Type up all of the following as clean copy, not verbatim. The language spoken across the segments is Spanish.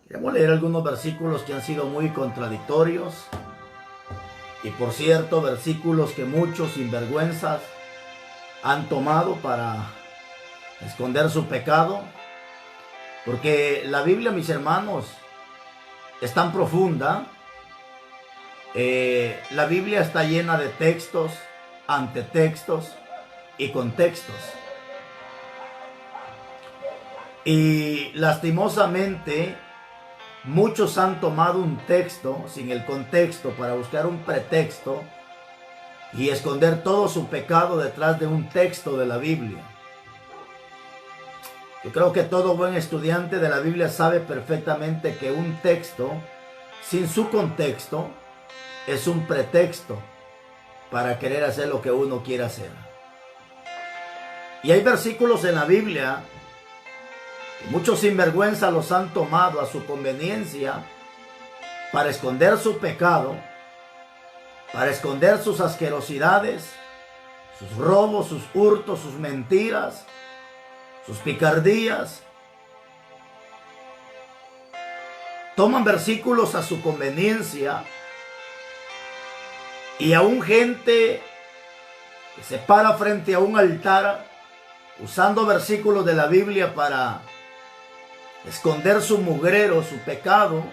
Queremos leer algunos versículos que han sido muy contradictorios y, por cierto, versículos que muchos sinvergüenzas han tomado para esconder su pecado, porque la Biblia, mis hermanos, es tan profunda. La Biblia está llena de textos, antetextos y contextos. Y lastimosamente muchos han tomado un texto sin el contexto para buscar un pretexto y esconder todo su pecado detrás de un texto de la Biblia. Yo creo que todo buen estudiante de la Biblia sabe perfectamente que un texto sin su contexto es un pretexto para querer hacer lo que uno quiere hacer. Y hay versículos en la Biblia que muchos sinvergüenza los han tomado a su conveniencia para esconder su pecado, para esconder sus asquerosidades, sus robos, sus hurtos, sus mentiras, sus picardías. Toman versículos a su conveniencia y aún gente que se para frente a un altar usando versículos de la Biblia para esconder su mugrero, su pecado,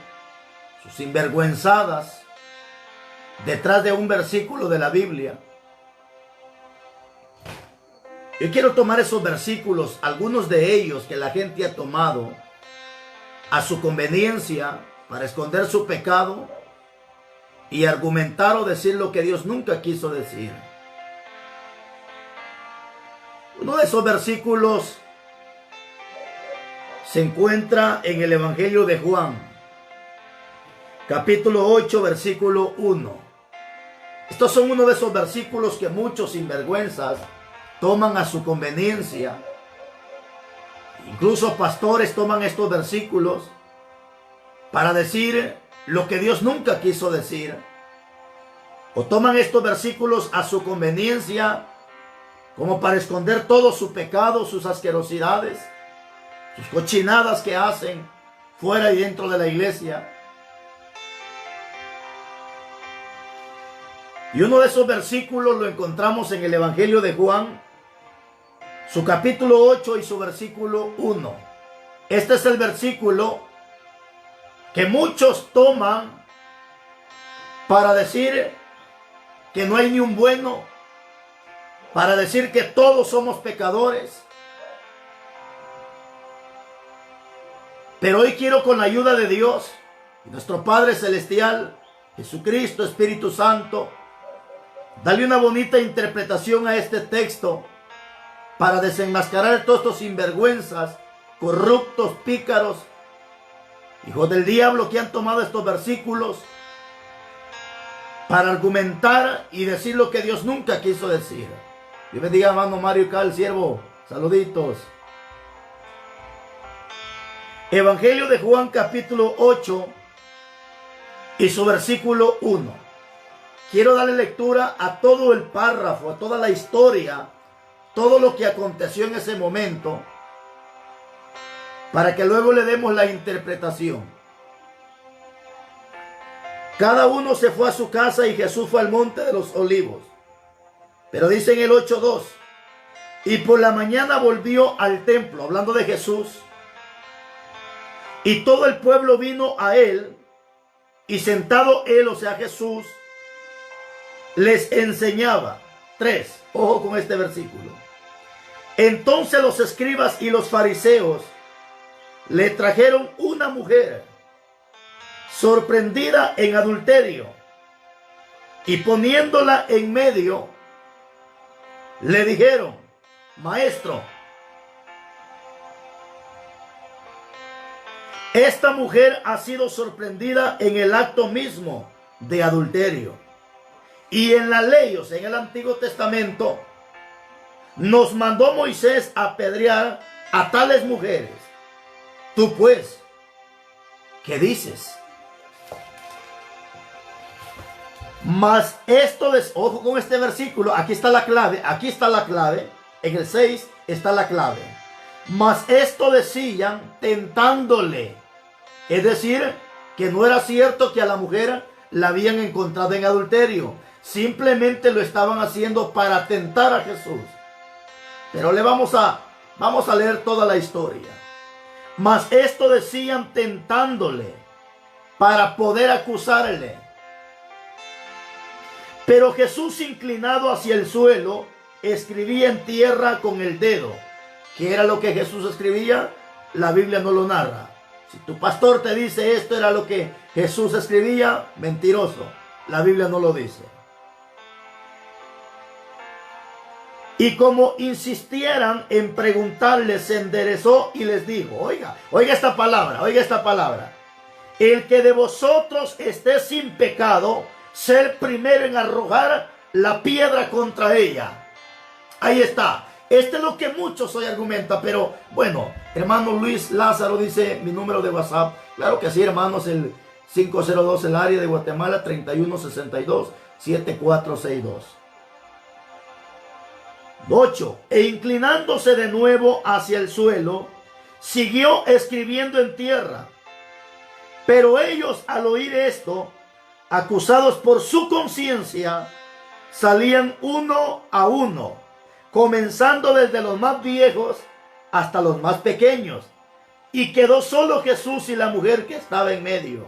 sus sinvergüenzadas detrás de un versículo de la Biblia. Yo quiero tomar esos versículos, algunos de ellos que la gente ha tomado a su conveniencia para esconder su pecado y argumentar o decir lo que Dios nunca quiso decir. Uno de esos versículos se encuentra en el Evangelio de Juan, capítulo 8, versículo 1. Estos son uno de esos versículos que muchos sinvergüenzas toman a su conveniencia. Incluso pastores toman estos versículos para decir lo que Dios nunca quiso decir. O toman estos versículos a su conveniencia como para esconder todo su pecado, sus asquerosidades, sus cochinadas que hacen fuera y dentro de la iglesia. Y uno de esos versículos lo encontramos en el Evangelio de Juan, su capítulo 8 y su versículo 1. Este es el versículo que muchos toman para decir que no hay ni un bueno, para decir que todos somos pecadores. Pero hoy quiero, con la ayuda de Dios, nuestro Padre Celestial, Jesucristo, Espíritu Santo, darle una bonita interpretación a este texto para desenmascarar todos estos sinvergüenzas, corruptos, pícaros, hijos del diablo que han tomado estos versículos para argumentar y decir lo que Dios nunca quiso decir. Dios bendiga, hermano Mario Cal, siervo. Saluditos. Evangelio de Juan, capítulo 8 y su versículo 1. Quiero darle lectura a todo el párrafo, a toda la historia, todo lo que aconteció en ese momento, para que luego le demos la interpretación. Cada uno se fue a su casa y Jesús fue al monte de los olivos. Pero dice en el 8:2, y por la mañana volvió al templo, hablando de Jesús, y todo el pueblo vino a él, y sentado él, o sea Jesús, les enseñaba. 3, ojo con este versículo. Entonces los escribas y los fariseos le trajeron una mujer sorprendida en adulterio, y poniéndola en medio, le dijeron: Maestro, esta mujer ha sido sorprendida en el acto mismo de adulterio. Y en la ley, o sea, en el Antiguo Testamento, nos mandó Moisés a apedrear a tales mujeres. Tú pues, ¿qué dices? Mas esto, ojo con este versículo, aquí está la clave, en el 6 está la clave. Mas esto decían tentándole Es decir, que no era cierto que a la mujer la habían encontrado en adulterio. Simplemente lo estaban haciendo para tentar a Jesús. Pero vamos a leer toda la historia. Mas esto decían tentándole para poder acusarle. Pero Jesús, inclinado hacia el suelo, escribía en tierra con el dedo. ¿Qué era lo que Jesús escribía? La Biblia no lo narra. Si tu pastor te dice esto era lo que Jesús escribía, mentiroso. La Biblia no lo dice. Y como insistieran en preguntarle, se enderezó y les dijo, oiga esta palabra. El que de vosotros esté sin pecado, ser primero en arrojar la piedra contra ella. Ahí está. Este es lo que muchos hoy argumentan, pero bueno, hermano Luis Lázaro dice mi número de WhatsApp. Claro que sí, hermanos, el 502, el área de Guatemala, 3162-7462. 8. E inclinándose de nuevo hacia el suelo, siguió escribiendo en tierra. Pero ellos, al oír esto, acusados por su conciencia, salían uno a uno, comenzando desde los más viejos hasta los más pequeños. Y quedó solo Jesús y la mujer que estaba en medio.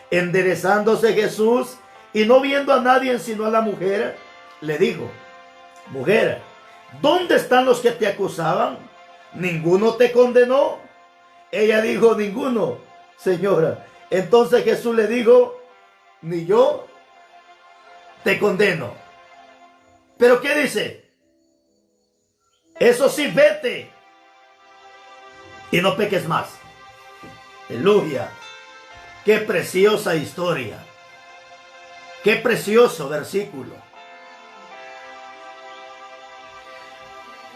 Enderezándose Jesús y no viendo a nadie sino a la mujer, le dijo, mujer, ¿dónde están los que te acusaban? ¿Ninguno te condenó? Ella dijo, ninguno, señora. Entonces Jesús le dijo, ni yo te condeno. ¿Pero qué dice? Eso sí, vete y no peques más. Aleluya. Qué preciosa historia. Qué precioso versículo.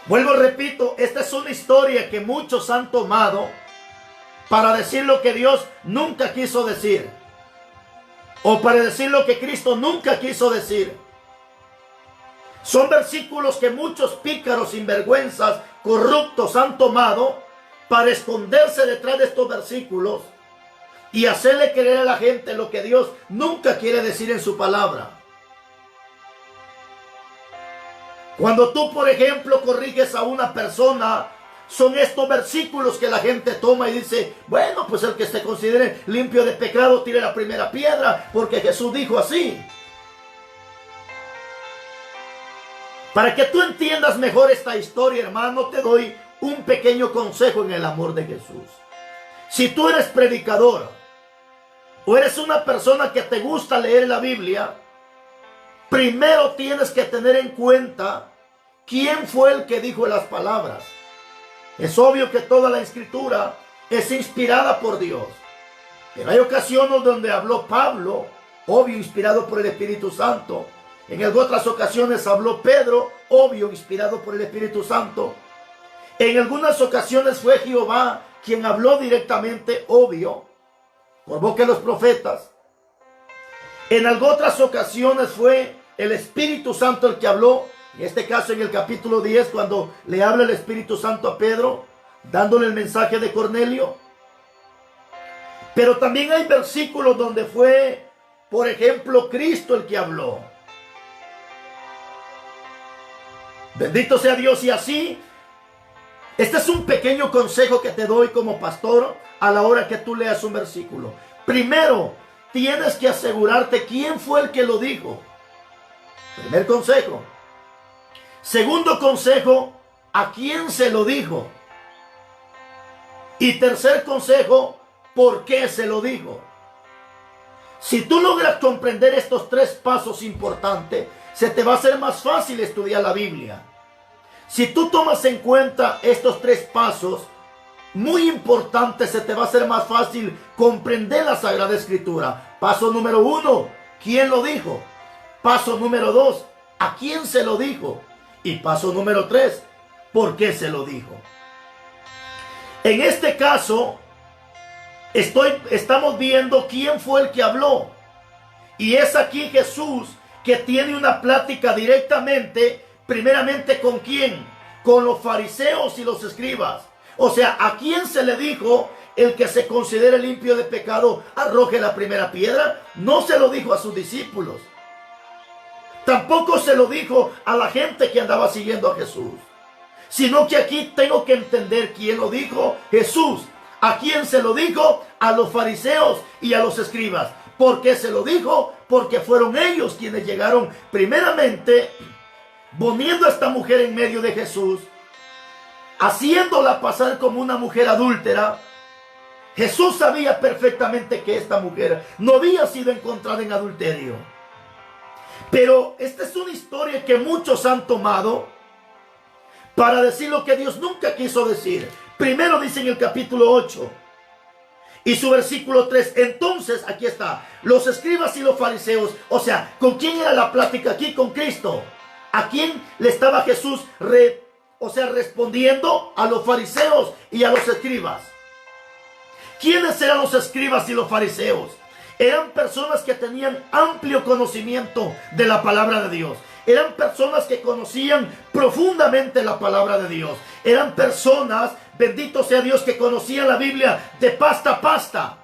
Vuelvo, repito, esta es una historia que muchos han tomado para decir lo que Dios nunca quiso decir. O para decir lo que Cristo nunca quiso decir. Son versículos que muchos pícaros, sinvergüenzas, corruptos han tomado para esconderse detrás de estos versículos y hacerle creer a la gente lo que Dios nunca quiere decir en su palabra. Cuando tú, por ejemplo, corriges a una persona, son estos versículos que la gente toma y dice, bueno, pues el que se considere limpio de pecado tire la primera piedra, porque Jesús dijo así. Para que tú entiendas mejor esta historia, hermano, te doy un pequeño consejo en el amor de Jesús. Si tú eres predicador o eres una persona que te gusta leer la Biblia, primero tienes que tener en cuenta quién fue el que dijo las palabras. Es obvio que toda la escritura es inspirada por Dios. Pero hay ocasiones donde habló Pablo, obvio inspirado por el Espíritu Santo. En otras ocasiones habló Pedro, obvio inspirado por el Espíritu Santo. En algunas ocasiones fue Jehová quien habló directamente, obvio, por boca de los profetas. En otras ocasiones fue el Espíritu Santo el que habló. En este caso, en el capítulo 10, cuando le habla el Espíritu Santo a Pedro, dándole el mensaje de Cornelio. Pero también hay versículos donde fue, por ejemplo, Cristo el que habló. Bendito sea Dios. Y así, este es un pequeño consejo que te doy como pastor a la hora que tú leas un versículo. Primero, tienes que asegurarte quién fue el que lo dijo. Primer consejo. Segundo consejo, ¿a quién se lo dijo? Y tercer consejo, ¿por qué se lo dijo? Si tú logras comprender estos tres pasos importantes, se te va a hacer más fácil estudiar la Biblia. Si tú tomas en cuenta estos tres pasos, muy importante, se te va a hacer más fácil comprender la Sagrada Escritura. Paso número 1, ¿quién lo dijo? Paso número 2, ¿a quién se lo dijo? Y paso número 3, ¿por qué se lo dijo? En este caso, estamos viendo quién fue el que habló. Y es aquí Jesús que tiene una plática directamente, primeramente ¿con quién? Con los fariseos y los escribas. O sea, ¿a quién se le dijo el que se considere limpio de pecado arroje la primera piedra. No se lo dijo a sus discípulos. Tampoco se lo dijo a la gente que andaba siguiendo a Jesús. Sino que aquí tengo que entender quién lo dijo. Jesús. ¿A quién se lo dijo? A los fariseos y a los escribas. ¿Por qué se lo dijo? Porque fueron ellos quienes llegaron primeramente poniendo a esta mujer en medio de Jesús, haciéndola pasar como una mujer adúltera. Jesús sabía perfectamente que esta mujer no había sido encontrada en adulterio. Pero esta es una historia que muchos han tomado para decir lo que Dios nunca quiso decir. Primero dice en el capítulo 8 y su versículo 3. Entonces, aquí está, los escribas y los fariseos. O sea, ¿con quién era la plática aquí? Con Cristo. ¿A quién le estaba Jesús respondiendo? A los fariseos y a los escribas. ¿Quiénes eran los escribas y los fariseos? Eran personas que tenían amplio conocimiento de la palabra de Dios. Eran personas que conocían profundamente la palabra de Dios. Eran personas, bendito sea Dios, que conocían la Biblia de pasta a pasta.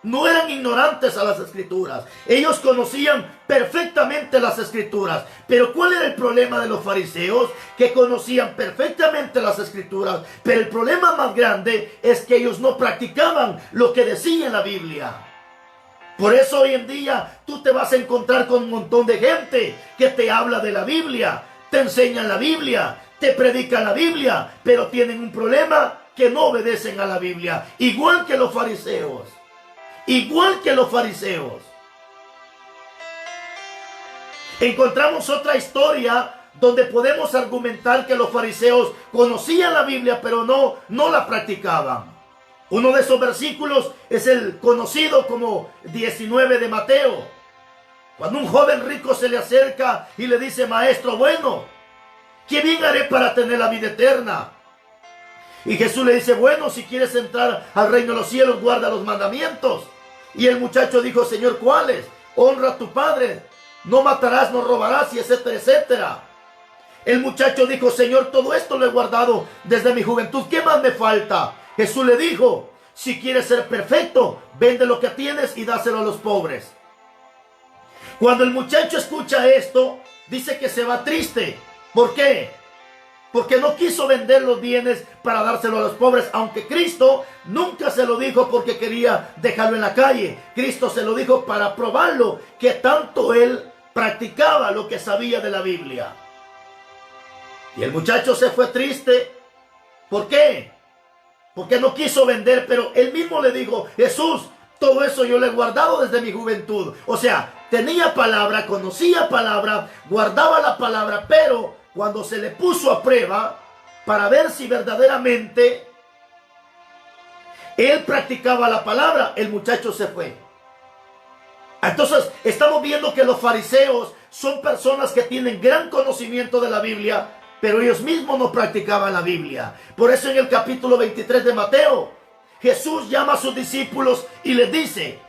No eran ignorantes a las escrituras. Ellos conocían perfectamente las escrituras. Pero ¿cuál era el problema de los fariseos? Que conocían perfectamente las escrituras. Pero el problema más grande es que ellos no practicaban lo que decía en la Biblia. Por eso hoy en día tú te vas a encontrar con un montón de gente que te habla de la Biblia, te enseñan la Biblia, te predican la Biblia, pero tienen un problema que no obedecen a la Biblia. Igual que los fariseos. Igual que los fariseos. Encontramos otra historia donde podemos argumentar que los fariseos conocían la Biblia, pero no la practicaban. Uno de esos versículos es el conocido como 19 de Mateo. Cuando un joven rico se le acerca y le dice: maestro bueno, ¿qué bien haré para tener la vida eterna? Y Jesús le dice: bueno, si quieres entrar al reino de los cielos, guarda los mandamientos. Y el muchacho dijo: Señor, ¿cuáles? Honra a tu padre, no matarás, no robarás, y etcétera, etcétera. El muchacho dijo: Señor, todo esto lo he guardado desde mi juventud, ¿qué más me falta? Jesús le dijo: si quieres ser perfecto, vende lo que tienes y dáselo a los pobres. Cuando el muchacho escucha esto, dice que se va triste. ¿Por qué? Porque no quiso vender los bienes para dárselo a los pobres, aunque Cristo nunca se lo dijo porque quería dejarlo en la calle. Cristo se lo dijo para probarlo, que tanto él practicaba lo que sabía de la Biblia. Y el muchacho se fue triste. ¿Por qué? Porque no quiso vender, pero él mismo le dijo: Jesús, todo eso yo lo he guardado desde mi juventud. O sea, tenía palabra, conocía palabra, guardaba la palabra, pero cuando se le puso a prueba para ver si verdaderamente él practicaba la palabra, el muchacho se fue. Entonces, estamos viendo que los fariseos son personas que tienen gran conocimiento de la Biblia, pero ellos mismos no practicaban la Biblia. Por eso en el capítulo 23 de Mateo, Jesús llama a sus discípulos y les dice: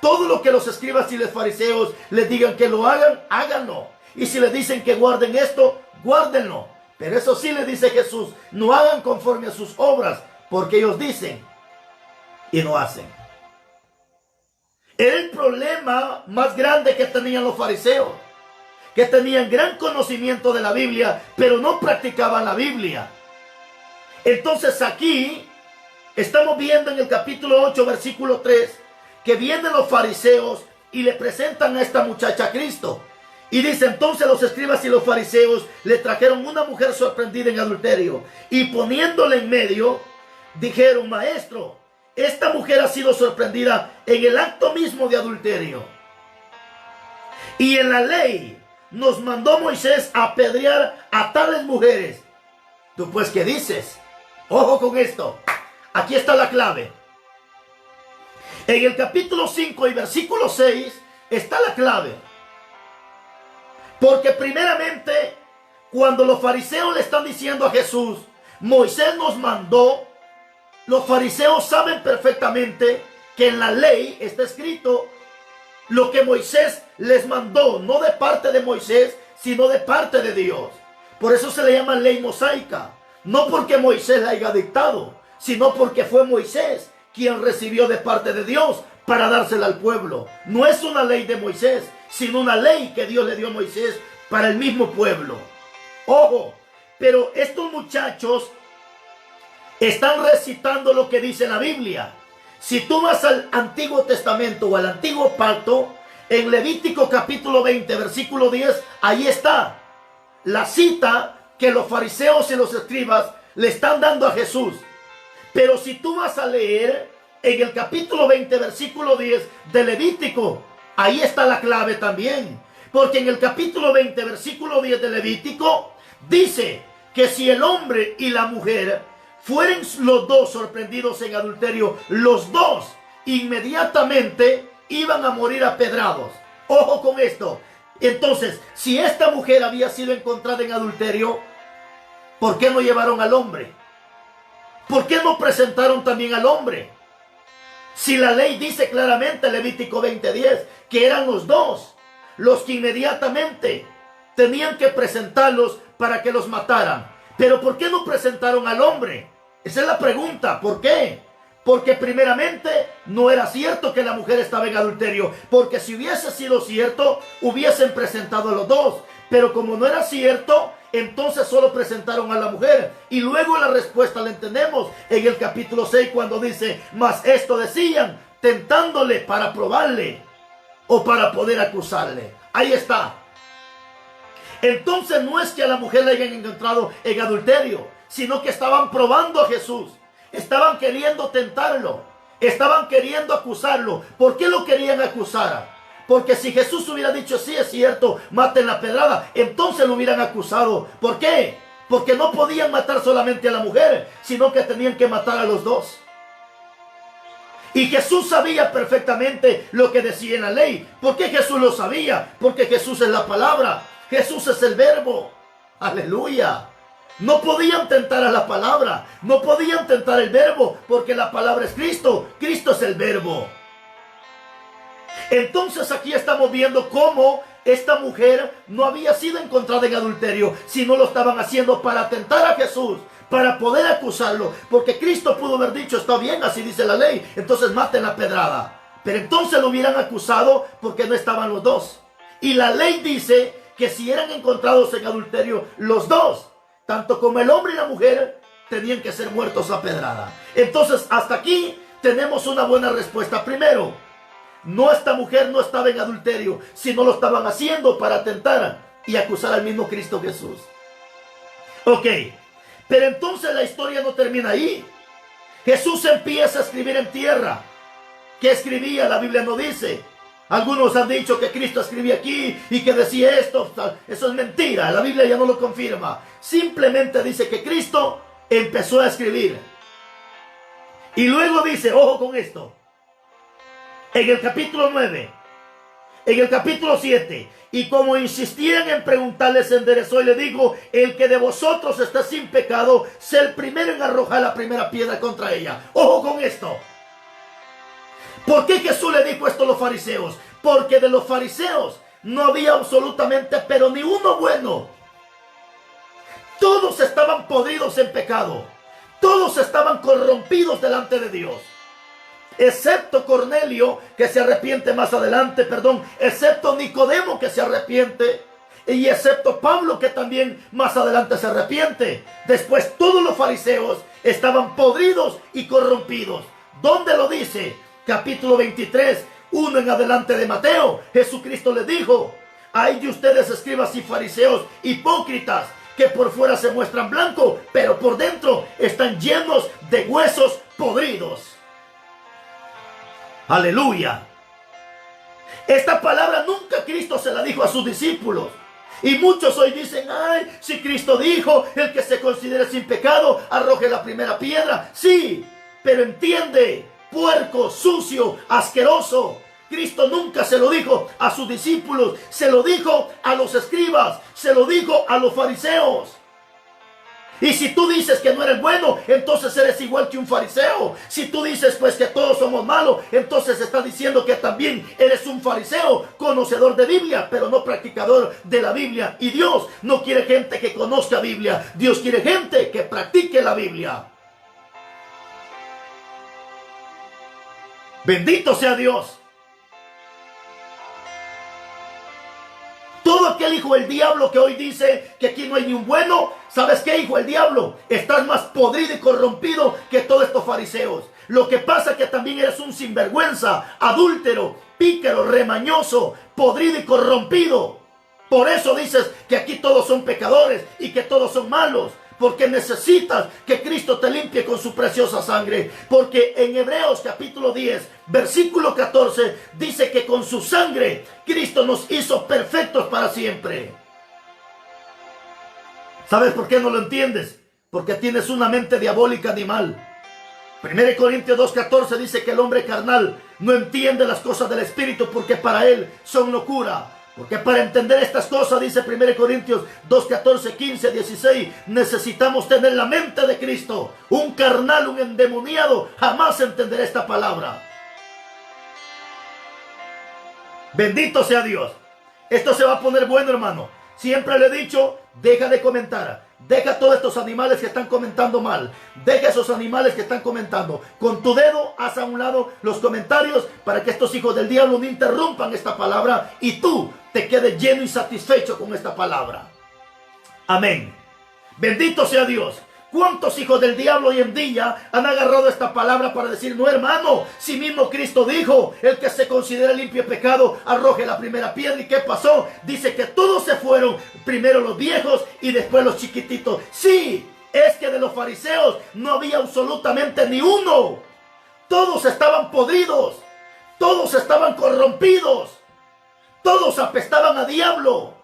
todo lo que los escribas y los fariseos les digan que lo hagan, háganlo. Y si les dicen que guarden esto, guárdenlo. Pero eso sí, le dice Jesús, no hagan conforme a sus obras, porque ellos dicen y no hacen. Era el problema más grande que tenían los fariseos, que tenían gran conocimiento de la Biblia, pero no practicaban la Biblia. Entonces aquí estamos viendo en el capítulo 8, versículo 3, que vienen los fariseos y le presentan a esta muchacha a Cristo. Y dice: entonces los escribas y los fariseos le trajeron una mujer sorprendida en adulterio, y poniéndola en medio, dijeron: maestro, esta mujer ha sido sorprendida en el acto mismo de adulterio. Y en la ley nos mandó Moisés a apedrear a tales mujeres. ¿Tú pues qué dices? Ojo con esto. Aquí está la clave. En el capítulo 5 y versículo 6 está la clave. Porque primeramente, cuando los fariseos le están diciendo a Jesús: Moisés nos mandó, los fariseos saben perfectamente que en la ley está escrito lo que Moisés les mandó, no de parte de Moisés, sino de parte de Dios. Por eso se le llama ley mosaica. No porque Moisés la haya dictado, sino porque fue Moisés quien recibió de parte de Dios para dársela al pueblo. No es una ley de Moisés, sino una ley que Dios le dio a Moisés para el mismo pueblo. Ojo, pero estos muchachos están recitando lo que dice la Biblia. Si tú vas al Antiguo Testamento o al Antiguo Pacto, en Levítico capítulo 20, versículo 10, ahí está la cita que los fariseos y los escribas le están dando a Jesús. Pero si tú vas a leer en el capítulo 20, versículo 10 de Levítico, ahí está la clave también. Porque en el capítulo 20, versículo 10 de Levítico, dice que si el hombre y la mujer fueren los dos sorprendidos en adulterio, los dos inmediatamente iban a morir apedrados. Ojo con esto. Entonces, si esta mujer había sido encontrada en adulterio, ¿por qué no llevaron al hombre? ¿Por qué no presentaron también al hombre? Si la ley dice claramente, Levítico 20:10, que eran los dos los que inmediatamente tenían que presentarlos para que los mataran. Pero ¿por qué no presentaron al hombre? Esa es la pregunta. ¿Por qué? Porque primeramente no era cierto que la mujer estaba en adulterio. Porque si hubiese sido cierto, hubiesen presentado a los dos. Pero como no era cierto, entonces solo presentaron a la mujer. Y luego la respuesta la entendemos en el capítulo 6 cuando dice: mas esto decían, tentándole para probarle o para poder acusarle. Ahí está. Entonces no es que a la mujer la hayan encontrado en adulterio, sino que estaban probando a Jesús. Estaban queriendo tentarlo. Estaban queriendo acusarlo. ¿Por qué lo querían acusar? Porque si Jesús hubiera dicho: sí, es cierto, maten la pedrada, entonces lo hubieran acusado. ¿Por qué? Porque no podían matar solamente a la mujer, sino que tenían que matar a los dos. Y Jesús sabía perfectamente lo que decía en la ley. ¿Por qué Jesús lo sabía? Porque Jesús es la palabra. Jesús es el verbo. Aleluya. No podían tentar a la palabra. No podían tentar el verbo, porque la palabra es Cristo. Cristo es el verbo. Entonces aquí estamos viendo cómo esta mujer no había sido encontrada en adulterio, sino lo estaban haciendo para tentar a Jesús, para poder acusarlo, porque Cristo pudo haber dicho: está bien, así dice la ley, entonces maten la pedrada. Pero entonces lo hubieran acusado porque no estaban los dos. Y la ley dice que si eran encontrados en adulterio los dos, tanto como el hombre y la mujer, tenían que ser muertos a pedrada. Entonces hasta aquí tenemos una buena respuesta. Primero, no, esta mujer no estaba en adulterio, sino lo estaban haciendo para tentar y acusar al mismo Cristo Jesús. Ok, pero entonces la historia no termina ahí. Jesús empieza a escribir en tierra. ¿Qué escribía? La Biblia no dice. Algunos han dicho que Cristo escribía aquí y que decía esto. Eso es mentira, la Biblia ya no lo confirma. Simplemente dice que Cristo empezó a escribir. Y luego dice, ojo con esto, en el capítulo 9, en el capítulo 7, y como insistían en preguntarle, se enderezó y le dijo: el que de vosotros está sin pecado, sea el primero en arrojar la primera piedra contra ella. Ojo con esto. ¿Por qué Jesús le dijo esto a los fariseos? Porque de los fariseos no había absolutamente, pero ni uno bueno. Todos estaban podridos en pecado. Todos estaban corrompidos delante de Dios. Excepto Cornelio, que se arrepiente más adelante, excepto Nicodemo, que se arrepiente, y excepto Pablo, que también más adelante se arrepiente. Después todos los fariseos estaban podridos y corrompidos. ¿Dónde lo dice? Capítulo 23, 1 en adelante de Mateo. Jesucristo les dijo: ay de ustedes, escribas y fariseos hipócritas, que por fuera se muestran blancos, pero por dentro están llenos de huesos podridos. Aleluya. Esta palabra nunca Cristo se la dijo a sus discípulos. Y muchos hoy dicen: ay, si Cristo dijo, el que se considere sin pecado, arroje la primera piedra. Sí, pero entiende, puerco, sucio, asqueroso. Cristo nunca se lo dijo a sus discípulos, se lo dijo a los escribas, se lo dijo a los fariseos. Y si tú dices que no eres bueno, entonces eres igual que un fariseo. Si tú dices pues que todos somos malos, entonces estás diciendo que también eres un fariseo, conocedor de Biblia, pero no practicador de la Biblia. Y Dios no quiere gente que conozca Biblia, Dios quiere gente que practique la Biblia. Bendito sea Dios. Todo aquel hijo del diablo que hoy dice que aquí no hay ni un bueno, ¿sabes qué, hijo del diablo? Estás más podrido y corrompido que todos estos fariseos. Lo que pasa es que también eres un sinvergüenza, adúltero, pícaro, remañoso, podrido y corrompido. Por eso dices que aquí todos son pecadores y que todos son malos. Porque necesitas que Cristo te limpie con su preciosa sangre. Porque en Hebreos capítulo 10, versículo 14, dice que con su sangre Cristo nos hizo perfectos para siempre. ¿Sabes por qué no lo entiendes? Porque tienes una mente diabólica animal. 1 Corintios 2:14 dice que el hombre carnal no entiende las cosas del Espíritu porque para él son locura. Porque para entender estas cosas, dice 1 Corintios 2:14, 15, 16, necesitamos tener la mente de Cristo. Un carnal, un endemoniado, jamás entenderá esta palabra. Bendito sea Dios. Esto se va a poner bueno, hermano. Siempre le he dicho, deja de comentar. Deja todos estos animales que están comentando mal. Deja esos animales que están comentando. Con tu dedo, haz a un lado los comentarios para que estos hijos del diablo no interrumpan esta palabra y tú te quedes lleno y satisfecho con esta palabra. Amén. Bendito sea Dios. ¿Cuántos hijos del diablo hoy en día han agarrado esta palabra para decir, no, hermano, si mismo Cristo dijo, el que se considera limpio de pecado, arroje la primera piedra? ¿Y qué pasó? Dice que todos se fueron, primero los viejos y después los chiquititos. Sí, es que de los fariseos no había absolutamente ni uno. Todos estaban podridos, todos estaban corrompidos, todos apestaban a diablo.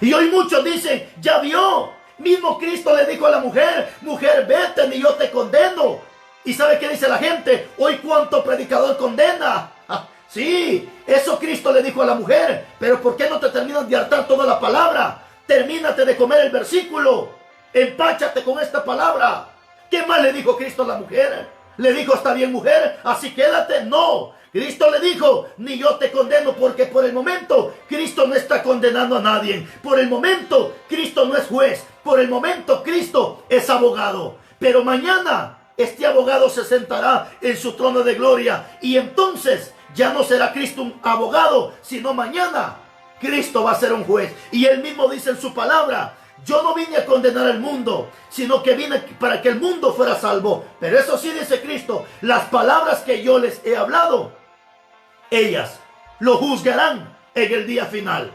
Y hoy muchos dicen, ya vio, mismo Cristo le dijo a la mujer, mujer, vete, ni yo te condeno. ¿Y sabe qué dice la gente? Hoy cuánto predicador condena. Sí, eso Cristo le dijo a la mujer, pero ¿por qué no te terminas de hartar toda la palabra? Termínate de comer el versículo, empáchate con esta palabra. ¿Qué más le dijo Cristo a la mujer? Le dijo, está bien, mujer, así quédate. No. Cristo le dijo, ni yo te condeno, porque por el momento Cristo no está condenando a nadie. Por el momento Cristo no es juez. Por el momento Cristo es abogado. Pero mañana este abogado se sentará en su trono de gloria. Y entonces ya no será Cristo un abogado, sino mañana Cristo va a ser un juez. Y él mismo dice en su palabra, yo no vine a condenar al mundo, sino que vine para que el mundo fuera salvo. Pero eso sí dice Cristo, las palabras que yo les he hablado, ellas lo juzgarán en el día final.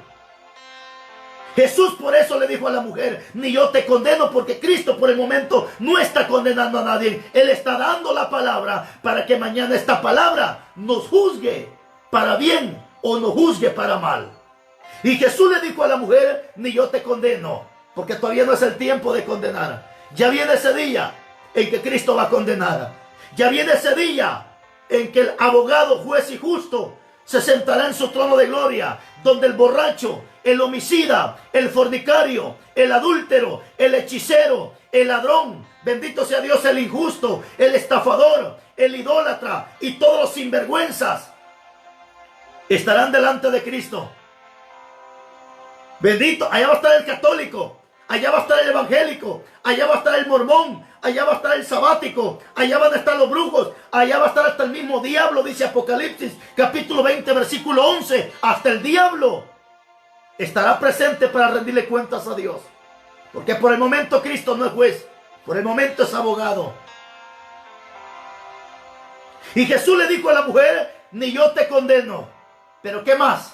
Jesús por eso le dijo a la mujer, ni yo te condeno, porque Cristo por el momento no está condenando a nadie. Él está dando la palabra para que mañana esta palabra nos juzgue para bien o nos juzgue para mal. Y Jesús le dijo a la mujer, ni yo te condeno, porque todavía no es el tiempo de condenar. Ya viene ese día en que Cristo va a condenar. Ya viene ese día en que el abogado, juez y justo se sentará en su trono de gloria, donde el borracho, el homicida, el fornicario, el adúltero, el hechicero, el ladrón, bendito sea Dios, el injusto, el estafador, el idólatra y todos los sinvergüenzas estarán delante de Cristo. Bendito, allá va a estar el católico, allá va a estar el evangélico, allá va a estar el mormón, allá va a estar el sabático, allá van a estar los brujos, allá va a estar hasta el mismo diablo, dice Apocalipsis, capítulo 20, versículo 11, hasta el diablo estará presente para rendirle cuentas a Dios. Porque por el momento Cristo no es juez, por el momento es abogado. Y Jesús le dijo a la mujer, ni yo te condeno. ¿Pero qué más?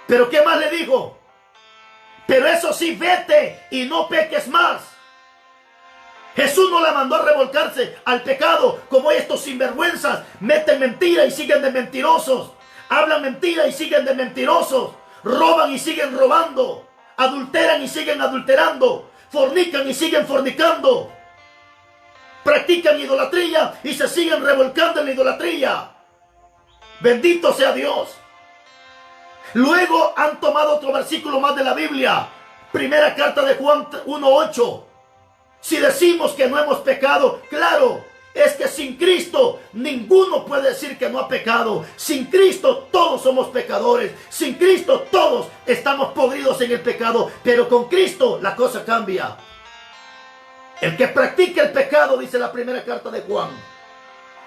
¿Pero qué más le dijo? Pero eso sí, vete y no peques más. Jesús no la mandó a revolcarse al pecado como estos sinvergüenzas. Meten mentira y siguen de mentirosos. Hablan mentira y siguen de mentirosos. Roban y siguen robando. Adulteran y siguen adulterando. Fornican y siguen fornicando. Practican idolatría y se siguen revolcando en la idolatría. Bendito sea Dios. Luego han tomado otro versículo más de la Biblia. Primera carta de Juan 1:8. Si decimos que no hemos pecado, claro, es que sin Cristo ninguno puede decir que no ha pecado. Sin Cristo todos somos pecadores. Sin Cristo todos estamos podridos en el pecado. Pero con Cristo la cosa cambia. El que practica el pecado, dice la primera carta de Juan.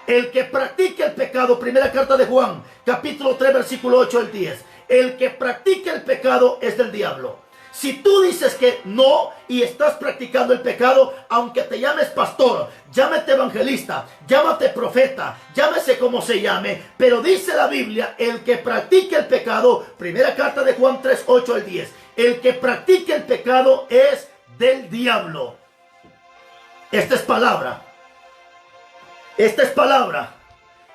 El que practica el pecado, primera carta de Juan, capítulo 3, versículo 8 al 10. El que practica el pecado es del diablo. Si tú dices que no y estás practicando el pecado, aunque te llames pastor, llámate evangelista, llámate profeta, llámese como se llame, pero dice la Biblia, el que practica el pecado, primera carta de Juan 3, 8 al 10, el que practica el pecado es del diablo. Esta es palabra. Esta es palabra.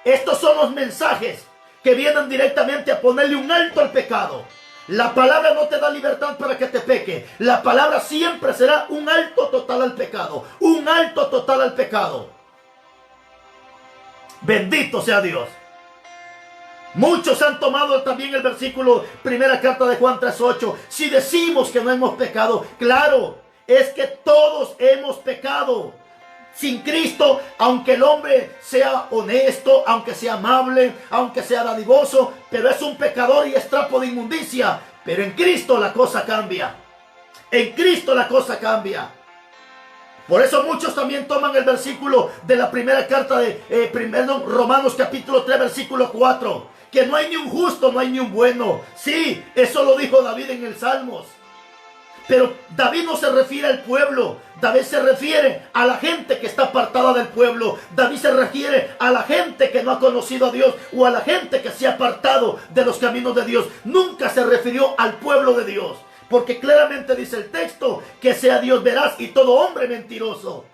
Estos son los mensajes que vienen directamente a ponerle un alto al pecado. La palabra no te da libertad para que te peque. La palabra siempre será un alto total al pecado. Un alto total al pecado. Bendito sea Dios. Muchos han tomado también el versículo, primera carta de Juan 3:8. Si decimos que no hemos pecado, claro, es que todos hemos pecado. Sin Cristo, aunque el hombre sea honesto, aunque sea amable, aunque sea dadivoso, pero es un pecador y es trapo de inmundicia. Pero en Cristo la cosa cambia. En Cristo la cosa cambia. Por eso muchos también toman el versículo de la primera carta de Romanos capítulo 3, versículo 4. Que no hay ni un justo, no hay ni un bueno. Sí, eso lo dijo David en el Salmos. Pero David no se refiere al pueblo. David se refiere a la gente que está apartada del pueblo. David se refiere a la gente que no ha conocido a Dios o a la gente que se ha apartado de los caminos de Dios. Nunca se refirió al pueblo de Dios. Porque claramente dice el texto que sea Dios veraz y todo hombre mentiroso.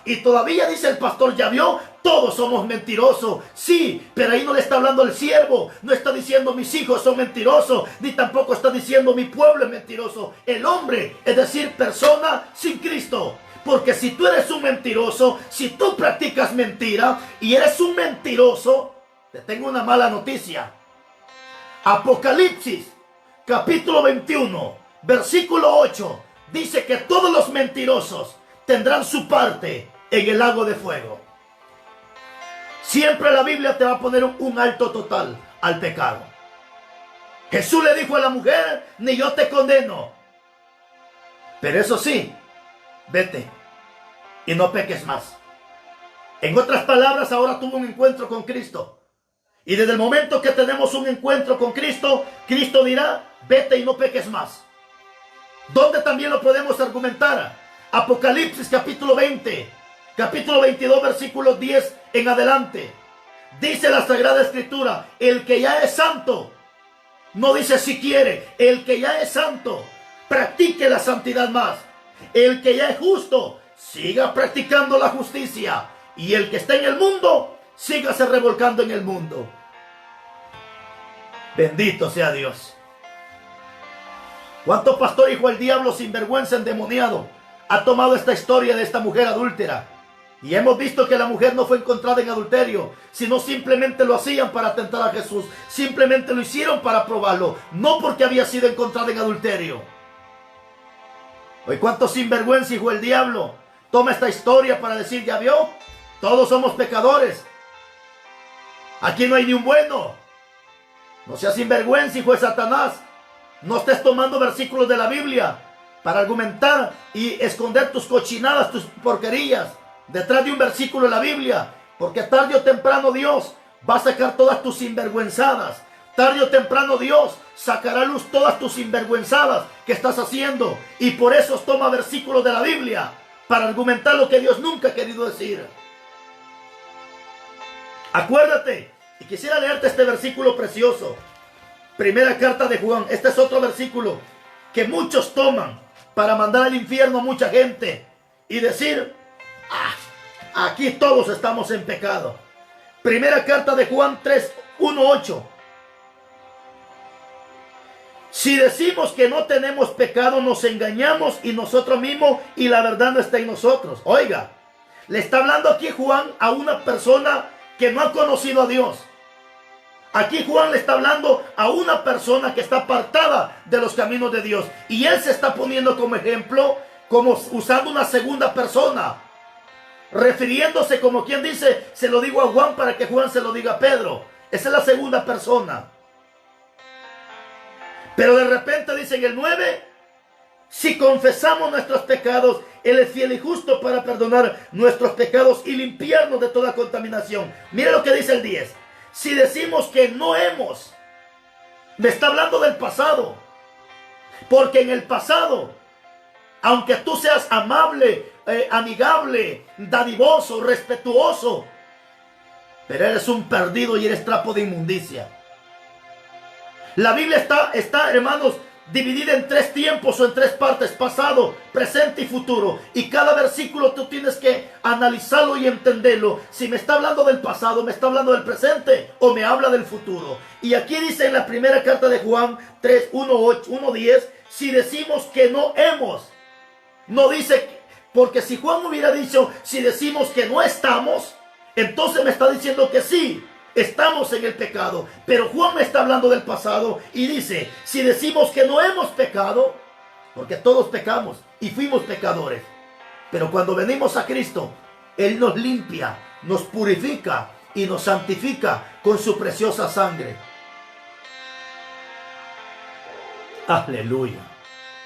Y todavía dice el pastor, ¿ya vio? Todos somos mentirosos. Sí, pero ahí no le está hablando el siervo. No está diciendo mis hijos son mentirosos. Ni tampoco está diciendo mi pueblo es mentiroso. El hombre, es decir, persona sin Cristo. Porque si tú eres un mentiroso, si tú practicas mentira y eres un mentiroso, te tengo una mala noticia. Apocalipsis, capítulo 21, versículo 8, dice que todos los mentirosos tendrán su parte en el lago de fuego. Siempre la Biblia te va a poner un alto total al pecado. Jesús le dijo a la mujer, ni yo te condeno. Pero eso sí, vete y no peques más. En otras palabras, ahora tuvo un encuentro con Cristo. Y desde el momento que tenemos un encuentro con Cristo, Cristo dirá, vete y no peques más. ¿Dónde también lo podemos argumentar? Apocalipsis capítulo 20, capítulo 22, versículos 10 en adelante. Dice la Sagrada Escritura, el que ya es santo, no dice si quiere, el que ya es santo, practique la santidad más. El que ya es justo, siga practicando la justicia. Y el que está en el mundo, sígase revolcando en el mundo. Bendito sea Dios. ¿Cuánto pastor hijo el diablo sinvergüenza endemoniado ha tomado esta historia de esta mujer adúltera? Y hemos visto que la mujer no fue encontrada en adulterio, sino simplemente lo hacían para tentar a Jesús. Simplemente lo hicieron para probarlo, no porque había sido encontrada en adulterio. Hoy cuánto sinvergüenza hijo el diablo toma esta historia para decir, ¿ya vio? Todos somos pecadores. Aquí no hay ni un bueno. No seas sinvergüenza hijo de Satanás. No estés tomando versículos de la Biblia para argumentar y esconder tus cochinadas, tus porquerías detrás de un versículo de la Biblia. Porque tarde o temprano Dios va a sacar todas tus sinvergüenzadas. Tarde o temprano Dios sacará a luz todas tus sinvergüenzadas que estás haciendo. Y por eso toma versículos de la Biblia para argumentar lo que Dios nunca ha querido decir. Acuérdate, y quisiera leerte este versículo precioso. Primera carta de Juan. Este es otro versículo que muchos toman para mandar al infierno a mucha gente y decir, aquí todos estamos en pecado. Primera carta de Juan 3, 1, 8. Si decimos que no tenemos pecado, nos engañamos y nosotros mismos, y la verdad no está en nosotros. Oiga, le está hablando aquí Juan a una persona que no ha conocido a Dios. Aquí Juan le está hablando a una persona que está apartada de los caminos de Dios. Y él se está poniendo como ejemplo, como usando una segunda persona. Refiriéndose como quien dice, se lo digo a Juan para que Juan se lo diga a Pedro. Esa es la segunda persona. Pero de repente dice en el 9, Si confesamos nuestros pecados, Él es fiel y justo para perdonar nuestros pecados y limpiarnos de toda contaminación. Mire lo que dice el 10. Si decimos que no hemos, me está hablando del pasado. Porque en el pasado, aunque tú seas amable, amigable, dadivoso, respetuoso, pero eres un perdido y eres trapo de inmundicia. La Biblia está, hermanos, dividida en 3 tiempos o en 3 partes: pasado, presente y futuro. Y cada versículo tú tienes que analizarlo y entenderlo. Si me está hablando del pasado, me está hablando del presente o me habla del futuro. Y aquí dice en la primera carta de Juan 3, 1:10, si decimos que no hemos, no dice, porque si Juan hubiera dicho si decimos que no estamos, entonces me está diciendo que sí, estamos en el pecado. Pero Juan me está hablando del pasado y dice, si decimos que no hemos pecado, porque todos pecamos y fuimos pecadores, pero cuando venimos a Cristo, Él nos limpia, nos purifica y nos santifica con su preciosa sangre. Aleluya.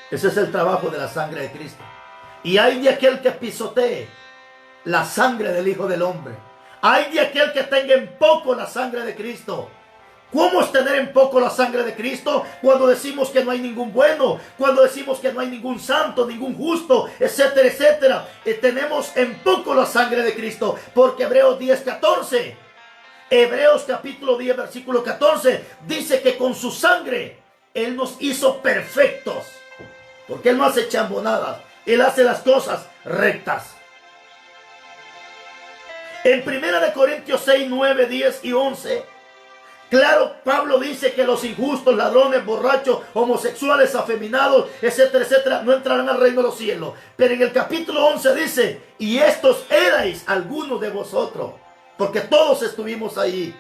Ese es el trabajo de la sangre de Cristo. Y hay de aquel que pisotee la sangre del Hijo del Hombre. Hay de aquel que tenga en poco la sangre de Cristo. ¿Cómo es tener en poco la sangre de Cristo? Cuando decimos que no hay ningún bueno, cuando decimos que no hay ningún santo, ningún justo, etcétera, etcétera. Tenemos en poco la sangre de Cristo. Porque Hebreos 10:14, Hebreos capítulo 10, versículo 14, dice que con su sangre Él nos hizo perfectos. Porque Él no hace chambonadas, Él hace las cosas rectas. En 1 Corintios 6, 9, 10 y 11, claro, Pablo dice que los injustos, ladrones, borrachos, homosexuales, afeminados, etcétera, etcétera, no entrarán al reino de los cielos. Pero en el capítulo 11 dice, y estos erais algunos de vosotros, porque todos estuvimos ahí.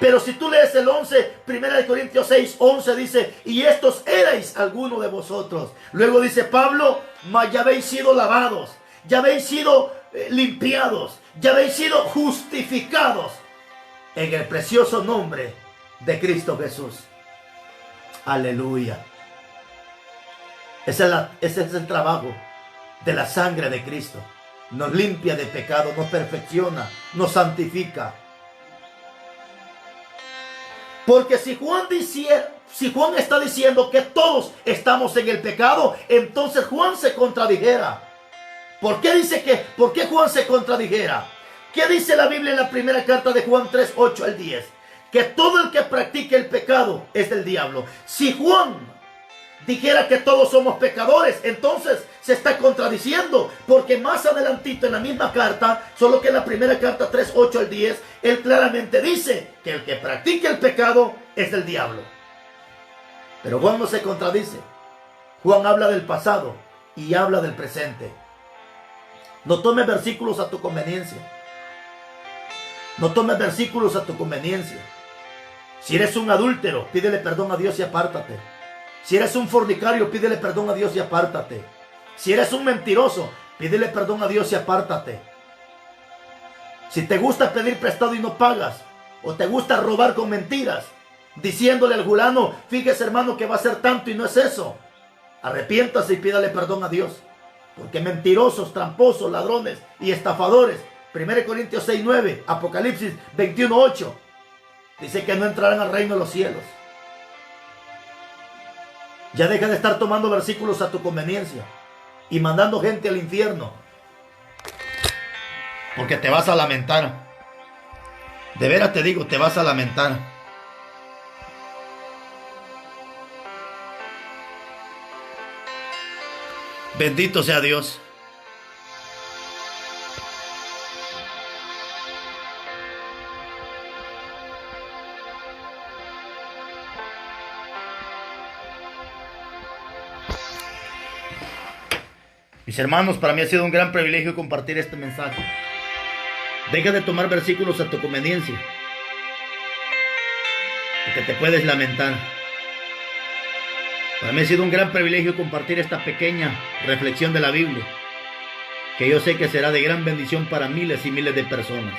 Pero si tú lees el 11, 1 Corintios 6, 11 dice, y estos erais algunos de vosotros. Luego dice Pablo, mas ya habéis sido lavados, ya habéis sido limpiados, ya habéis sido justificados en el precioso nombre de Cristo Jesús. Aleluya. Ese es el trabajo de la sangre de Cristo. Nos limpia de pecado, nos perfecciona, nos santifica. Porque si Juan está diciendo que todos estamos en el pecado, entonces Juan se contradijera. ¿Por qué Juan se contradijera? ¿Qué dice la Biblia en la primera carta de Juan 3, 8 al 10? Que todo el que practique el pecado es del diablo. Si Juan dijera que todos somos pecadores, entonces se está contradiciendo, porque más adelantito en la misma carta, solo que en la primera carta 3, 8 al 10, él claramente dice que el que practique el pecado es del diablo. Pero Juan no se contradice. Juan habla del pasado y habla del presente. No tomes versículos a tu conveniencia. No tomes versículos a tu conveniencia. Si eres un adúltero, pídele perdón a Dios y apártate. Si eres un fornicario, pídele perdón a Dios y apártate. Si eres un mentiroso, pídele perdón a Dios y apártate. Si te gusta pedir prestado y no pagas, o te gusta robar con mentiras, diciéndole al fulano, fíjese hermano que va a ser tanto y no es eso, arrepiéntase y pídale perdón a Dios. Porque mentirosos, tramposos, ladrones y estafadores, 1 Corintios 6, 9, Apocalipsis 21, 8, dice que no entrarán al reino de los cielos. Ya deja de estar tomando versículos a tu conveniencia y mandando gente al infierno, porque te vas a lamentar. De veras te digo, te vas a lamentar. Bendito sea Dios. Mis hermanos, para mí ha sido un gran privilegio compartir este mensaje. Deja de tomar versículos a tu conveniencia, porque te puedes lamentar. Para mí ha sido un gran privilegio compartir esta pequeña reflexión de la Biblia, que yo sé que será de gran bendición para miles y miles de personas.